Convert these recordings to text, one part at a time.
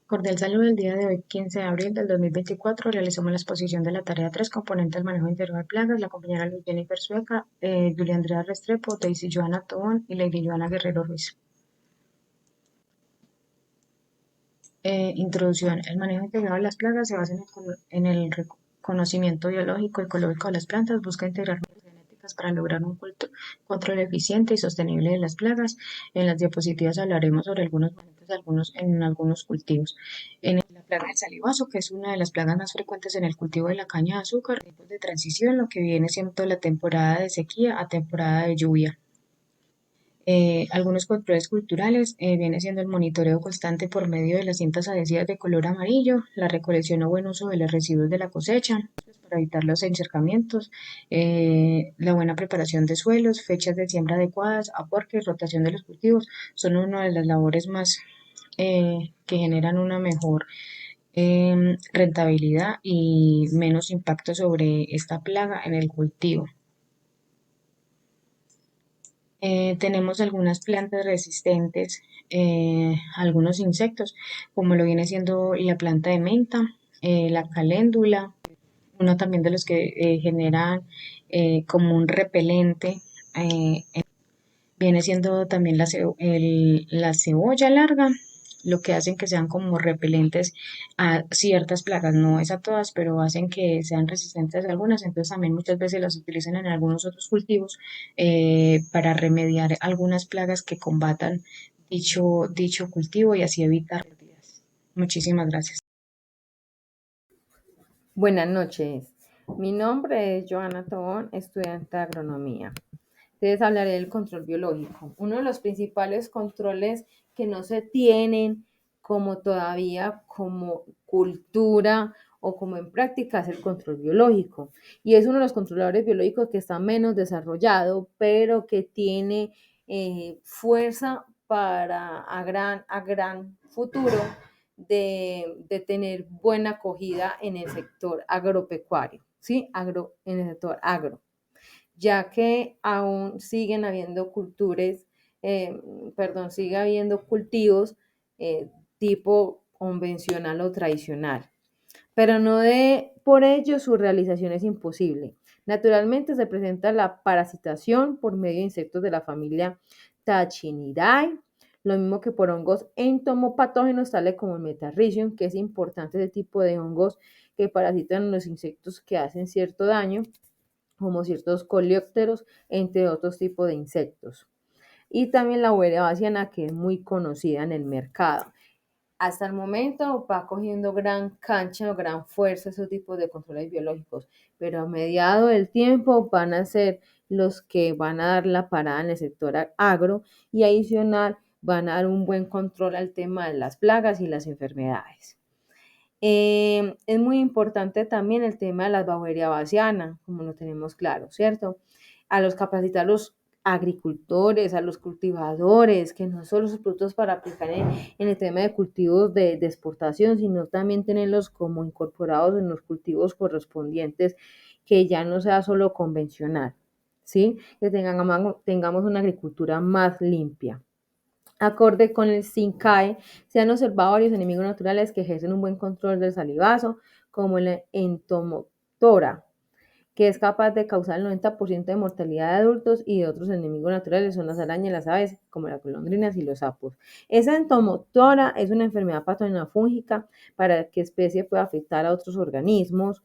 Cordial saludo el día de hoy, 15 de abril del 2024. Realizamos la exposición de la tarea 3, componente del manejo integral de plagas. La compañera Luz Jennifer Sueca, Julia Andrea Restrepo, Daisy Joana Tobón y Lady Joana Guerrero Ruiz. Introducción. El manejo integrado de las plagas se basa en el conocimiento biológico y ecológico de las plantas, busca integrar medidas genéticas para lograr un control eficiente y sostenible de las plagas. En las diapositivas hablaremos sobre algunos manejos en algunos cultivos. La plaga del salivazo, que es una de las plagas más frecuentes en el cultivo de la caña de azúcar, tiempos de transición, lo que viene siendo la temporada de sequía a temporada de lluvia. Algunos controles culturales viene siendo el monitoreo constante por medio de las cintas adhesivas de color amarillo, la recolección o buen uso de los residuos de la cosecha para evitar los encharcamientos, la buena preparación de suelos, fechas de siembra adecuadas, aporte y rotación de los cultivos son una de las labores más que generan una mejor rentabilidad y menos impacto sobre esta plaga en el cultivo. Tenemos algunas plantas resistentes a algunos insectos, como lo viene siendo la planta de menta, la caléndula, uno también de los que generan como un repelente, viene siendo también la cebolla larga, lo que hacen que sean como repelentes a ciertas plagas, no es a todas, pero hacen que sean resistentes a algunas, entonces también muchas veces las utilizan en algunos otros cultivos para remediar algunas plagas que combatan dicho cultivo y así evitar pérdidas. Muchísimas gracias. Buenas noches. Mi nombre es Joana Tobón, estudiante de agronomía. Entonces hablaré del control biológico. Uno de los principales controles que no se tienen como todavía como cultura o como en práctica es el control biológico. Y es uno de los controladores biológicos que está menos desarrollado, pero que tiene fuerza para a gran futuro de tener buena acogida en el sector agropecuario, ¿sí? En el sector agro, ya que aún siguen habiendo sigue habiendo cultivos tipo convencional o tradicional, pero no de por ello su realización es imposible. Naturalmente se presenta la parasitación por medio de insectos de la familia Tachinidae, lo mismo que por hongos entomopatógenos tales como el Metarrhizium, que es importante ese tipo de hongos que parasitan los insectos que hacen cierto daño, como ciertos coleópteros, entre otros tipos de insectos. Y también la Beauveria baciana, que es muy conocida en el mercado. Hasta el momento va cogiendo gran cancha o gran fuerza esos tipos de controles biológicos, pero a mediado del tiempo van a ser los que van a dar la parada en el sector agro y adicional van a dar un buen control al tema de las plagas y las enfermedades. Es muy importante también el tema de la Beauveria baciana, como lo tenemos claro, ¿cierto? A los capacitar a los agricultores, a los cultivadores, que no solo sus productos para aplicar en el tema de cultivos de exportación, sino también tenerlos como incorporados en los cultivos correspondientes, que ya no sea solo convencional, ¿sí? Que tengamos una agricultura más limpia. Acorde con el SINCAE, se han observado varios enemigos naturales que ejercen un buen control del salivazo, como la entomotora, que es capaz de causar el 90% de mortalidad de adultos, y de otros enemigos naturales son las arañas, las aves, como las golondrinas y los sapos. Esa entomotora es una enfermedad patógena fúngica para que especie pueda afectar a otros organismos.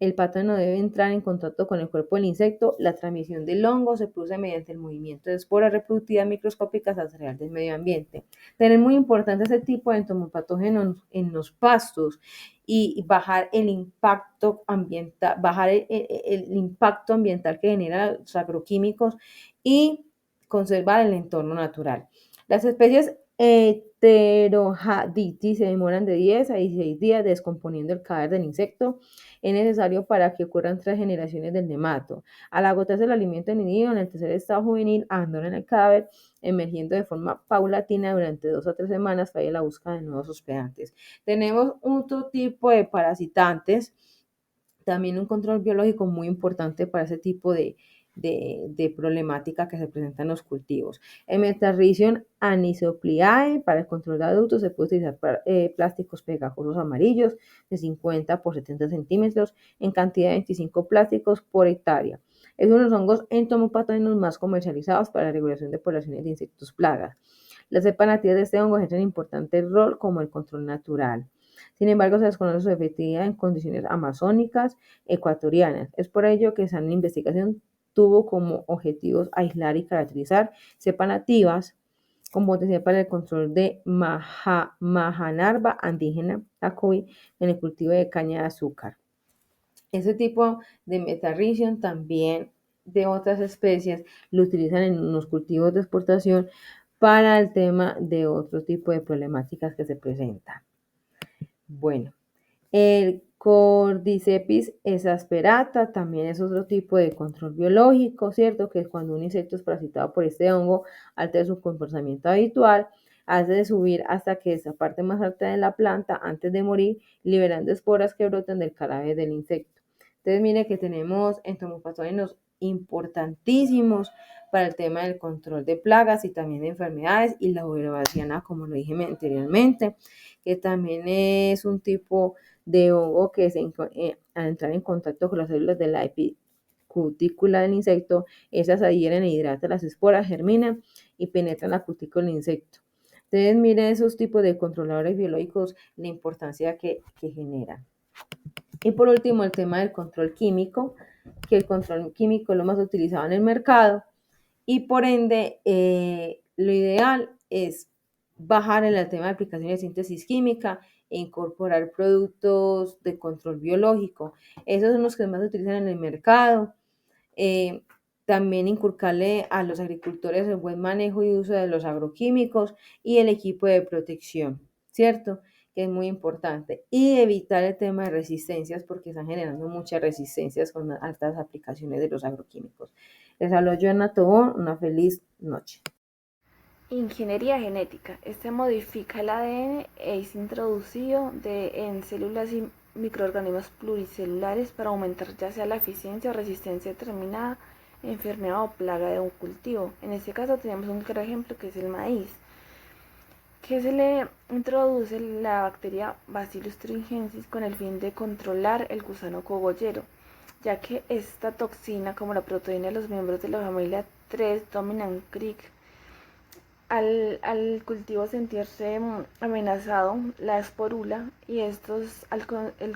El patógeno debe entrar en contacto con el cuerpo del insecto. La transmisión del hongo se produce mediante el movimiento de esporas reproductivas microscópicas al real del medio ambiente. Tener muy importante ese tipo de entomopatógenos en los pastos y bajar el impacto ambiental, el impacto ambiental que generan los agroquímicos y conservar el entorno natural. Las especies Heterohaditis se demoran de 10 a 16 días descomponiendo el cadáver del insecto. Es necesario para que ocurran 3 generaciones del nemato. Al agotarse el alimento en el nido, en el tercer estado juvenil, abandonan el cadáver, emergiendo de forma paulatina durante 2 a 3 semanas para ir a la búsqueda de nuevos hospedantes. Tenemos otro tipo de parasitantes, también un control biológico muy importante para ese tipo de problemática que se presentan en los cultivos. El Metarrhizium anisopliae para el control de adultos se puede utilizar para, plásticos pegajosos amarillos de 50 por 70 centímetros en cantidad de 25 plásticos por hectárea. Es uno de los hongos entomopatógenos más comercializados para la regulación de poblaciones de insectos plagas. Las cepas nativas de este hongo ejercen un importante rol como el control natural. Sin embargo, se desconoce su efectividad en condiciones amazónicas ecuatorianas. Es por ello que esa investigación tuvo como objetivos aislar y caracterizar cepas nativas con potencial para el control de Mahanarva andígena, Tacoy, en el cultivo de caña de azúcar. Ese tipo de Metarrhizium también de otras especies lo utilizan en los cultivos de exportación para el tema de otro tipo de problemáticas que se presentan. Bueno, el Cordyceps exasperata también es otro tipo de control biológico, ¿cierto? Que es cuando un insecto es parasitado por este hongo, altera su comportamiento habitual, hace de subir hasta que esa parte más alta de la planta antes de morir, liberando esporas que brotan del cadáver del insecto. Entonces, mire que tenemos entomopatógenos importantísimos para el tema del control de plagas y también de enfermedades, y la urovaciana, como lo dije anteriormente, que también es un tipo de hongo que al entrar en contacto con las células de la epicutícula del insecto, esas adhieren e hidratan las esporas, germinan y penetran la cutícula del insecto. Entonces, miren esos tipos de controladores biológicos, la importancia que generan. Y por último, el tema del control químico, que el control químico es lo más utilizado en el mercado y por ende lo ideal es bajar en el tema de aplicaciones de síntesis química e incorporar productos de control biológico. Esos son los que más se utilizan en el mercado. También inculcarle a los agricultores el buen manejo y uso de los agroquímicos y el equipo de protección, ¿cierto? Que es muy importante. Y evitar el tema de resistencias porque están generando muchas resistencias con altas aplicaciones de los agroquímicos. Les hablo Joana Tobón, una feliz noche. Ingeniería genética. Este modifica el ADN e es introducido en células y microorganismos pluricelulares para aumentar ya sea la eficiencia o resistencia determinada enfermedad o plaga de un cultivo. En este caso tenemos un claro ejemplo que es el maíz, que se le introduce la bacteria Bacillus thuringiensis con el fin de controlar el gusano cogollero, ya que esta toxina, como la proteína de los miembros de la familia 3 Dominant Creek, al cultivo sentirse amenazado, la esporula y el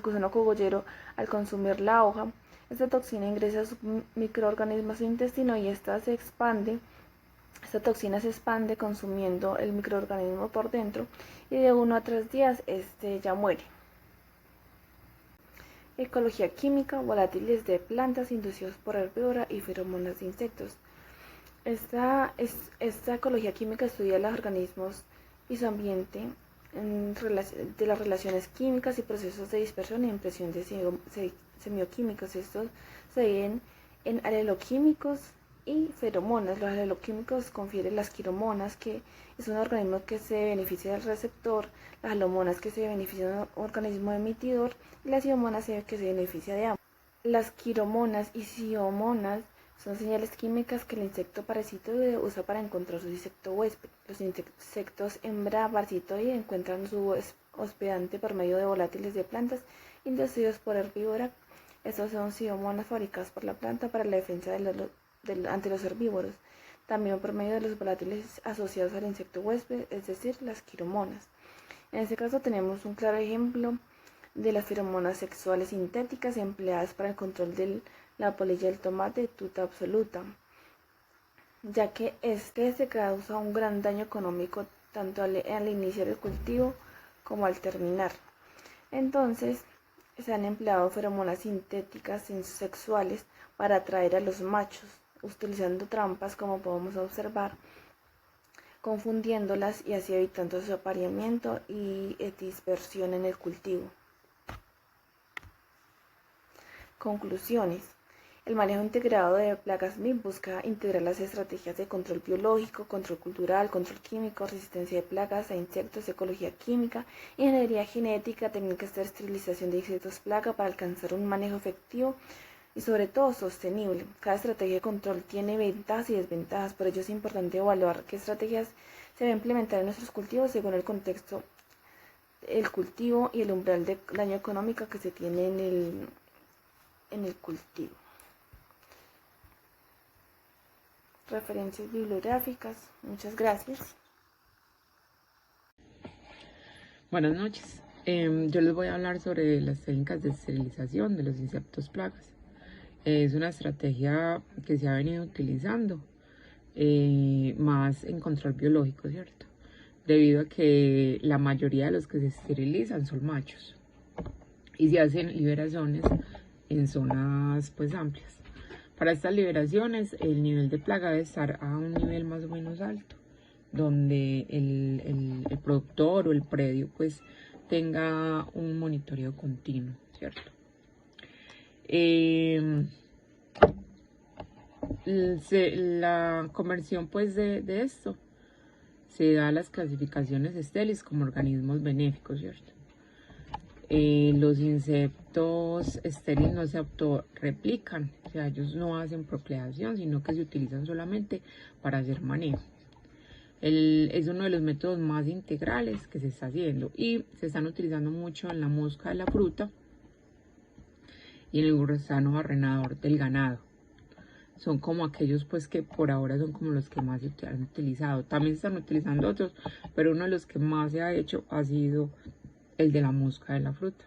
gusano cogollero, al consumir la hoja, esta toxina ingresa a su microorganismo a su intestino y esta toxina se expande consumiendo el microorganismo por dentro y de 1 a 3 días este ya muere. Ecología química, volátiles de plantas inducidos por herbívora y feromonas de insectos. Esta ecología química estudia los organismos y su ambiente de las relaciones químicas y procesos de dispersión e impresión de semioquímicos. Estos se dividen en aleloquímicos y feromonas. Los aleloquímicos confieren las quiromonas, que es un organismo que se beneficia del receptor, las alomonas que se benefician de un organismo emitidor y las iomonas que se beneficia de ambos. Las quiromonas y siomonas son señales químicas que el insecto parasitoide usa para encontrar su insecto huésped. Los insectos hembra parasitoide encuentran su hospedante por medio de volátiles de plantas inducidos por herbívora. Estos son siomonas fabricadas por la planta para la defensa ante los herbívoros. También por medio de los volátiles asociados al insecto huésped, es decir, las quiromonas. En este caso tenemos un claro ejemplo de las feromonas sexuales sintéticas empleadas para el control de la polilla del tomate tuta absoluta, ya que se causa un gran daño económico tanto al iniciar el cultivo como al terminar. Entonces, se han empleado feromonas sintéticas sexuales para atraer a los machos, utilizando trampas como podemos observar, confundiéndolas y así evitando su apareamiento y dispersión en el cultivo. Conclusiones. El manejo integrado de plagas MIP busca integrar las estrategias de control biológico, control cultural, control químico, resistencia de plagas a insectos, ecología química, ingeniería genética, técnicas de esterilización de insectos plaga para alcanzar un manejo efectivo y sobre todo sostenible. Cada estrategia de control tiene ventajas y desventajas, por ello es importante evaluar qué estrategias se deben implementar en nuestros cultivos según el contexto, el cultivo y el umbral de daño económico que se tiene en el cultivo. Referencias bibliográficas. Muchas gracias. Buenas noches. Yo les voy a hablar sobre las técnicas de esterilización de los insectos plagas. Es una estrategia que se ha venido utilizando más en control biológico, ¿cierto? Debido a que la mayoría de los que se esterilizan son machos y se hacen liberaciones en zonas pues amplias. Para estas liberaciones el nivel de plaga debe estar a un nivel más o menos alto, donde el productor o el predio pues tenga un monitoreo continuo, ¿cierto? La conversión pues de esto se da a las clasificaciones Stelis como organismos benéficos, ¿cierto? Los insectos estériles no se autorreplican, o sea, ellos no hacen procreación, sino que se utilizan solamente para hacer manejo. Es uno de los métodos más integrales que se está haciendo y se están utilizando mucho en la mosca de la fruta y en el gusano barrenador del ganado. Son como aquellos pues que por ahora son como los que más se han utilizado. También se están utilizando otros, pero uno de los que más se ha hecho ha sido el de la mosca de la fruta.